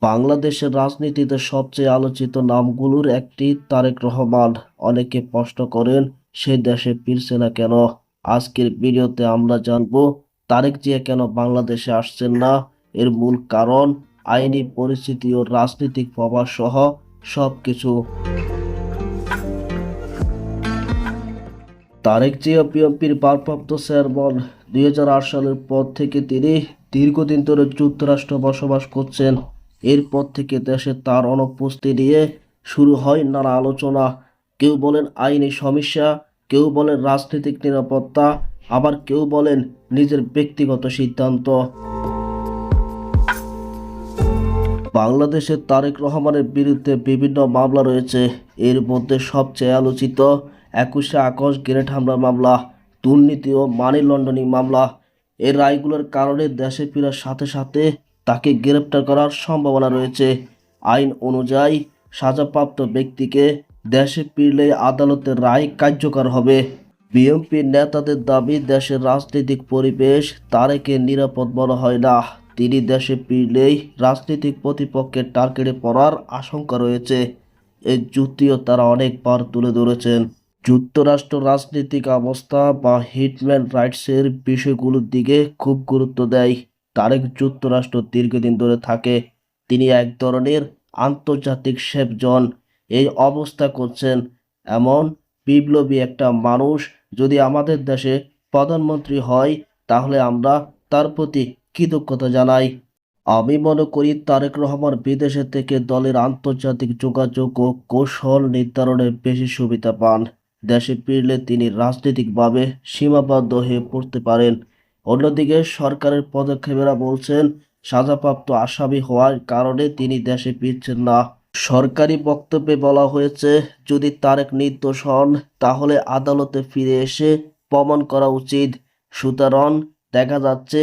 বাংলাদেশের রাজনীতিতে সবচেয়ে আলোচিত নামগুলোর একটি তারেক রহমান। অনেকে প্রশ্ন করেন সে দেশে ফিরছে না কেন। আজকের ভিডিওতে আমরা জানবো তারেক জিয়া কেন বাংলাদেশে আসছেন না, এর মূল কারণ, আইনি পরিস্থিতি ও রাজনৈতিক প্রভাব সহ সবকিছু। তারেক জিয়া বিএনপির ভারপ্রাপ্ত চেয়ারম্যান। ২০০৮ সালের পর থেকে তিনি দীর্ঘদিন ধরে যুক্তরাষ্ট্রে বসবাস করছেন। এরপর থেকে দেশে তার অনুপস্থিতি নিয়ে শুরু হয় নানা আলোচনা। কেউ বলেন আইনি সমস্যা, কেউ বলেন রাজনৈতিক নিরাপত্তা, আবার কেউ বলেন নিজের ব্যক্তিগত সিদ্ধান্ত। বাংলাদেশে তারেক রহমানের বিরুদ্ধে বিভিন্ন মামলা রয়েছে। এর মধ্যে সবচেয়ে আলোচিত ২১শে আগস্ট গ্রেনেড হামলা মামলা, দুর্নীতি ও মানি লন্ডারিং মামলা। এই রায়গুলোর কারণে দেশে ফেরার সাথে সাথে তাকে গ্রেপ্তার করার সম্ভাবনা রয়েছে। আইন অনুযায়ী সাজাপ্রাপ্ত ব্যক্তিকে দেশে ফিরলে আদালতের রায় কার্যকর হবে। বিএনপির নেতাদের দাবি, দেশের রাজনৈতিক পরিবেশ তারেকের নিরাপদ মনে হয় না। তিনি দেশে ফিরলেই রাজনৈতিক প্রতিপক্ষের টার্গেটে পড়ার আশঙ্কা রয়েছে। এই যুক্তিও তারা অনেকবার তুলে ধরেছেন। যুক্তরাষ্ট্র রাজনৈতিক অবস্থা বা হিউম্যান রাইটসের বিষয়গুলোর দিকে খুব গুরুত্ব দেয়। তারেক যুক্তরাষ্ট্র দীর্ঘদিন ধরে থাকে। তিনি এক ধরনের আন্তর্জাতিক সেফজন। এই অবস্থা করছেন এমন বিপ্লবী একটা মানুষ যদি আমাদের দেশে প্রধানমন্ত্রী হয়, তাহলে আমরা তার প্রতি কৃতজ্ঞতা জানাই। আমি মনে করি তারেক রহমান বিদেশে থেকে দলের আন্তর্জাতিক যোগাযোগ ও কৌশল নির্ধারণে বেশি সুবিধা পান। দেশে ফিরলে তিনি রাজনৈতিকভাবে সীমাবদ্ধ হয়ে পড়তে পারেন। অন্যদিকে সরকারের পদক্ষেপেরা বলছেন সাজাপ্রাপ্ত আসামি হওয়ার কারণে তিনি দেশে ফিরছেন না। সরকারি বক্তব্যে বলা হয়েছে, যদি তারেক নির্দোষ হন তাহলে আদালতে ফিরে এসে প্রমাণ করা উচিত। সুতরাং দেখা যাচ্ছে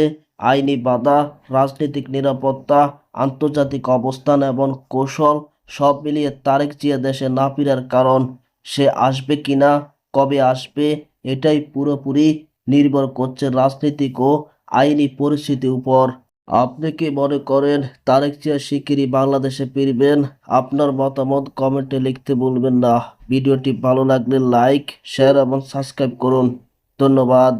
আইনি বাধা, রাজনৈতিক নিরাপত্তা, আন্তর্জাতিক অবস্থান এবং কৌশল সব মিলিয়ে তারেক জিয়া দেশে না ফেরার কারণ। সে আসবে কিনা, কবে আসবে, এটাই পুরোপুরি নির্ভর করছে রাজনৈতিক ও আইনি পরিস্থিতির উপর। আপনি কি মনে করেন তারেক জিয়া শিগগিরই বাংলাদেশে ফিরবেন? আপনার মতামত কমেন্টে লিখতে ভুলবেন না। ভিডিওটি ভালো লাগলে লাইক, শেয়ার এবং সাবস্ক্রাইব করুন। ধন্যবাদ।